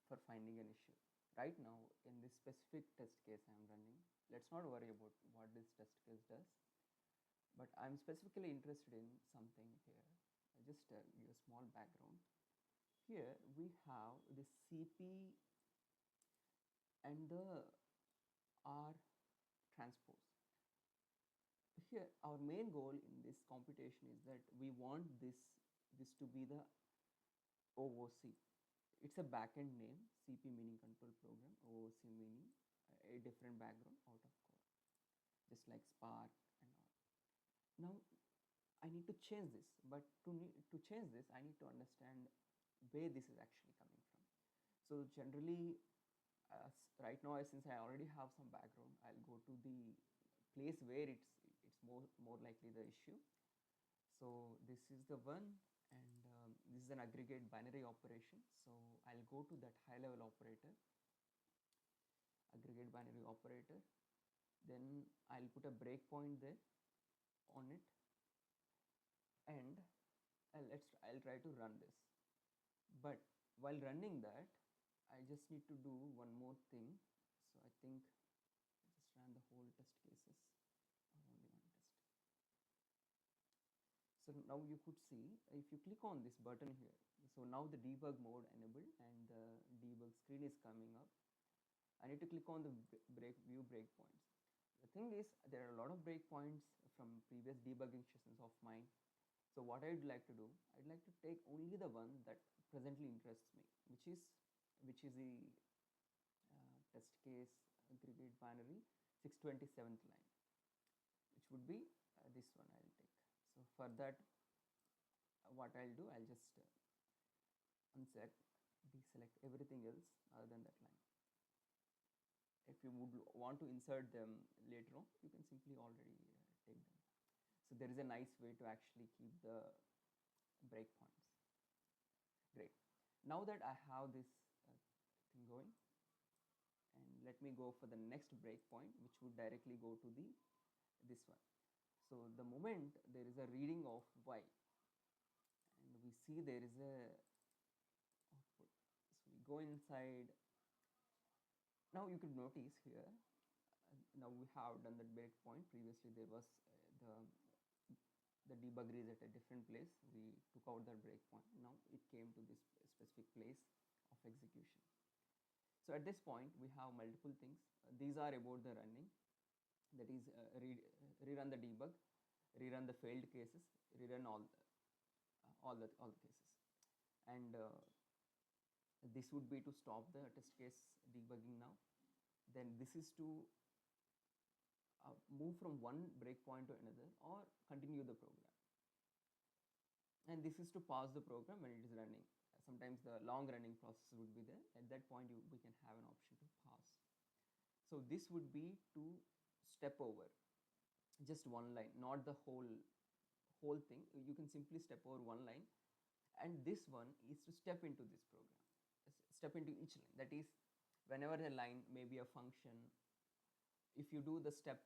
for finding an issue. Right now, in this specific test case I am running, let's not worry about what this test case does, but I'm specifically interested in something here. I'll just give a small background. Here we have the CP and the R transpose. Here our main goal in this computation is that we want this to be the OOC. It's a backend name, CP meaning control program, OOC meaning a different background out of core, just like Spark and all. Now I need to change this, but to change this I need to understand where this is actually coming from. So generally, right now, since I already have some background, I'll go to the place where it's more likely the issue. So this is the one, and this is an aggregate binary operation. So I'll go to that high level operator, aggregate binary operator. Then I'll put a breakpoint there on it, and I'll try to run this. But while running that, I just need to do one more thing. So I think I just ran the whole test cases, or only one test. So now you could see, if you click on this button here, so now the debug mode enabled and the debug screen is coming up. I need to click on the view breakpoints. The thing is, there are a lot of breakpoints from previous debugging sessions of mine. So what I'd like to do, I'd like to take only the one that presently interests me, which is the test case aggregate binary 627th line, which would be this one I'll take. So for that, what I'll do, I'll just unselect, deselect everything else other than that line. If you would want to insert them later on, you can simply already take them. So there is a nice way to actually keep the breakpoints. Great. Now that I have this thing going, and let me go for the next breakpoint, which would directly go to this one. So the moment there is a reading of y, and we see there is a output. So we go inside. Now you could notice here, now we have done that breakpoint. Previously there was the debugger is at a different place. We took out that breakpoint. Now it came to this specific place of execution. So at this point we have multiple things. These are about the running, that is rerun the debug, rerun the failed cases, rerun all the cases, and this would be to stop the test case debugging now. Then this is to move from one breakpoint to another or continue the program. And this is to pause the program when it is running. Sometimes the long running process would be there. At that point, we can have an option to pause. So this would be to step over just one line, not the whole thing. You can simply step over one line, and this one is to step into this program, step into each line. That is, whenever a line may be a function, if you do the step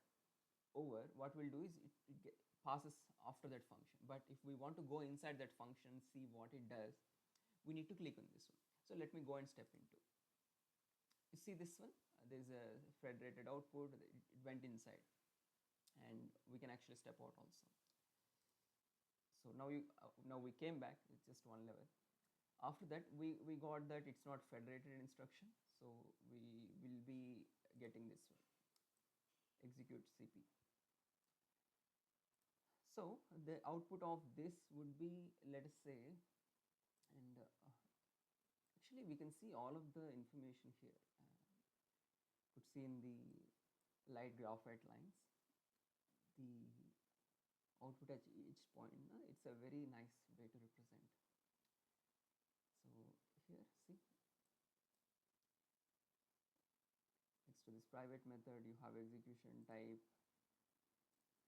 over, what we'll do is it passes after that function. But if we want to go inside that function, see what it does, we need to click on this one. So let me go and step into. You see this one? There's a federated output. It went inside, and we can actually step out also. So now we came back. It's just one level. After that, we got that it's not federated instruction, so we will be getting this one, execute CP. So the output of this would be, let us say, and actually we can see all of the information here. Could see in the light graphite lines the output at each point. It's a very nice way to represent. So here, see, next to this private method you have execution type,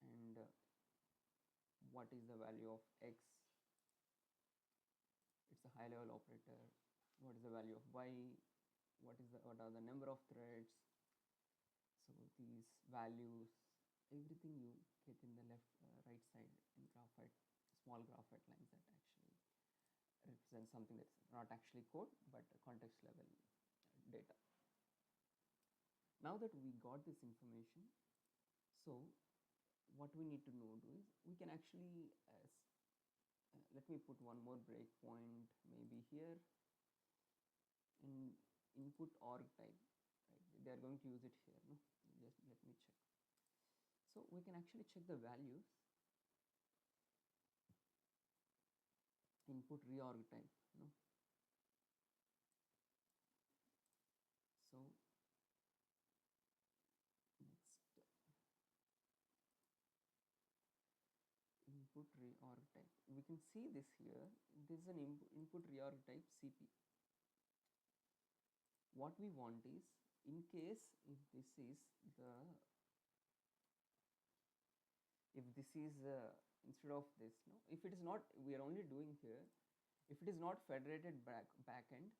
and what is the value of x. It's a high level operator. What is the value of y? What are the number of threads? So these values, everything you get in the right side in graphite, small graphite lines that actually represents something that's not actually code but context level data. Now that we got this information, so what we need to know is we can actually let me put one more breakpoint maybe here in input org type, right? They are going to use it here, no? Just let me check. So we can actually check the values. Input reorg type, no? So next, input reorg type. We can see this here. This is an input reorg type CP. What we want is, in case if this is the, if this is instead of this, no, if it is not, we are only doing here, if it is not federated backend,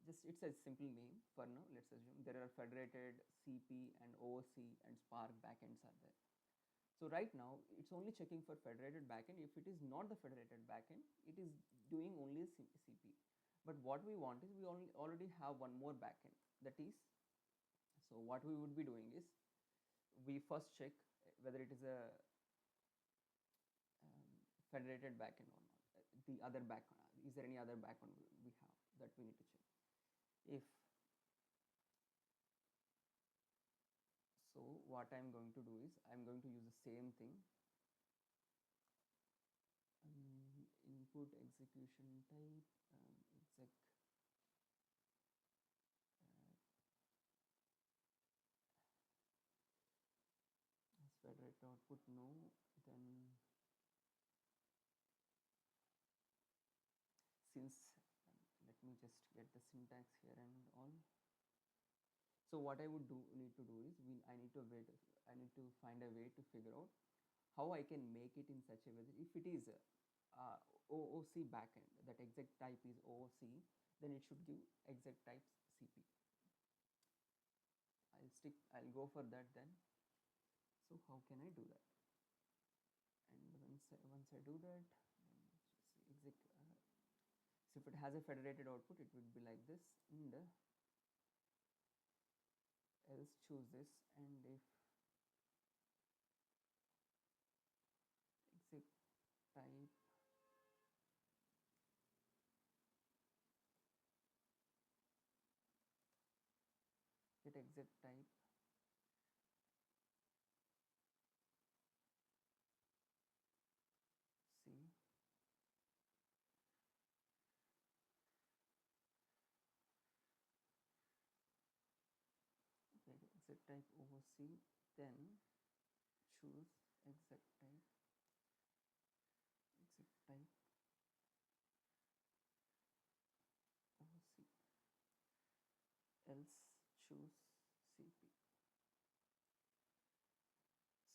just it's a simple name for now. Let's assume there are federated CP and OOC and Spark backends are there. So right now it's only checking for federated backend. If it is not the federated backend, it is doing only CP. But what we want is we already have one more backend. That is, so what we would be doing is we first check whether it is a federated backend or not. The other backend, is there any other backend we have that we need to check? If so, what I'm going to do is I'm going to use the same thing. Input execution type exec federated output no, then since let me just get the syntax here and all. So what I would need to do is I need to find a way to figure out how I can make it in such a way that if it is OOC backend, that exec type is OOC, then it should give exec type CP. I'll go for that then. So how can I do that? And once I do that, exec, so if it has a federated output, it would be like this, and else choose this, and if exec type get exec type C, okay, exec type OOC, then choose exec type OOC, else choose CP.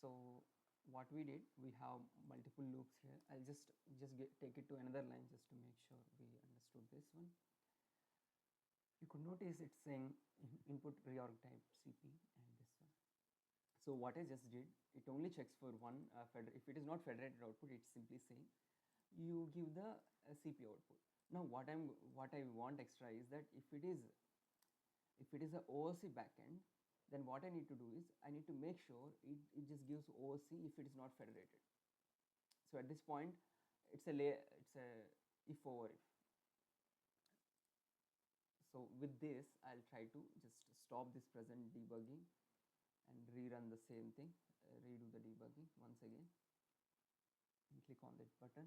So what we did, we have multiple loops here. I'll just take it to another line just to make sure we understood this one. You could notice it's saying input reorg type CP and this one. So what I just did, it only checks for one if it is not federated output, it's simply saying you give the CP output. Now what I want extra is that if it is a OOC backend, then what I need to do is I need to make sure it just gives OOC if it is not federated. So at this point, it's a if over if. So with this, I'll try to just stop this present debugging and rerun the same thing, redo the debugging once again, and click on that button.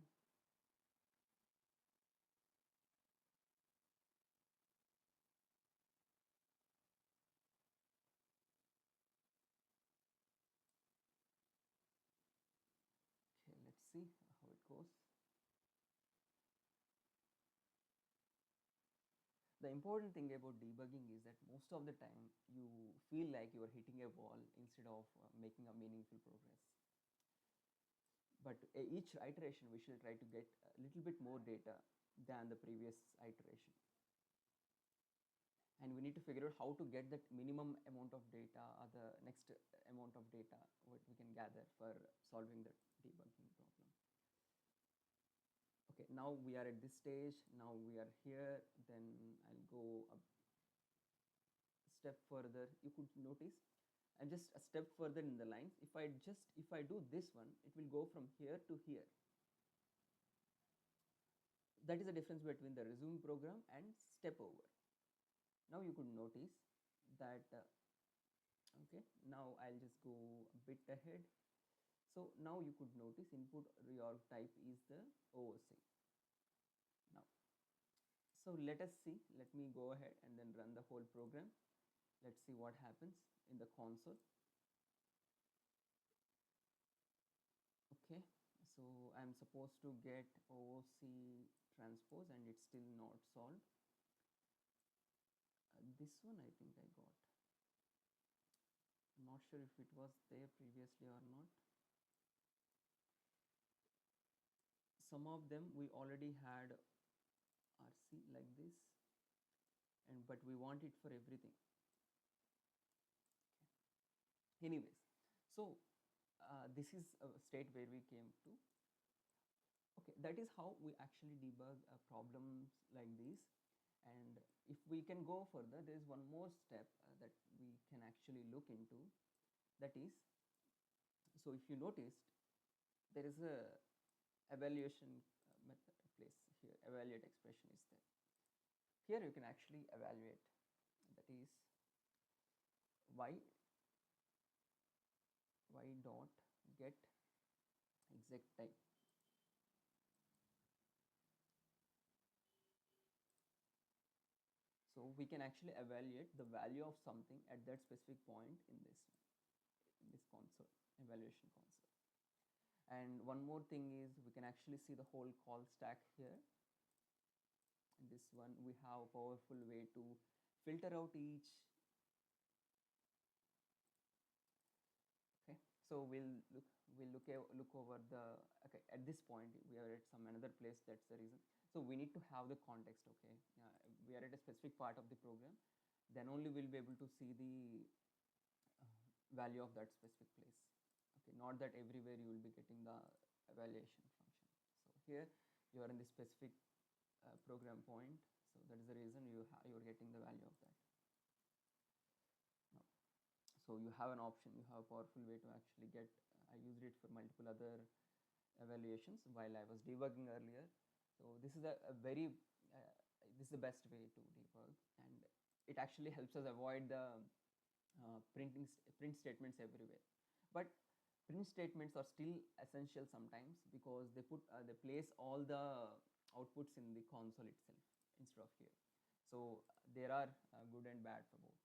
Okay, let's see how it goes. The important thing about debugging is that most of the time you feel like you are hitting a wall instead of making a meaningful progress. But each iteration we should try to get a little bit more data than the previous iteration. And we need to figure out how to get that minimum amount of data or the next amount of data what we can gather for solving the debugging problem. Okay, now we are at this stage, now we are here, then I'll go a step further. You could notice I'm just a step further in the lines. If I do this one, it will go from here to here. That is the difference between the resume program and step over. Now you could notice that okay, now I'll just go a bit ahead. So now you could notice input reorg type is the OOC. Now, so let us see, let me go ahead and then run the whole program. Let's see what happens in the console. Okay, so I'm supposed to get OOC transpose and it's still not solved. This one I think I got. I'm not sure if it was there previously or not. Some of them we already had RC like this, and but we want it for everything. Okay. Anyways, so this is a state where we came to. Okay, that is how we actually debug problems like these. And if we can go further, there is one more step that we can actually look into. That is, so if you noticed, there is a evaluation method place here. Evaluate expression is there. Here you can actually evaluate. That is y dot get exec type. So we can actually evaluate the value of something at that specific point in this console, evaluation console. And one more thing is we can actually see the whole call stack here. In this one, we have a powerful way to filter out each. Okay, so we'll look over the. Okay, at this point we are at some another place. That's the reason. So we need to have the context. Okay, we are at a specific part of the program. Then only we'll be able to see the value of that specific place. Okay, not that everywhere you will be getting the evaluation function. So here you are in the specific program point, so that is the reason you are getting the value of that. Now, so you have an option, you have a powerful way to actually get. I used it for multiple other evaluations while I was debugging earlier. So this is a very this is the best way to debug, and it actually helps us avoid the print statements everywhere. But print statements are still essential sometimes because they place all the outputs in the console itself instead of here. So there are good and bad for both.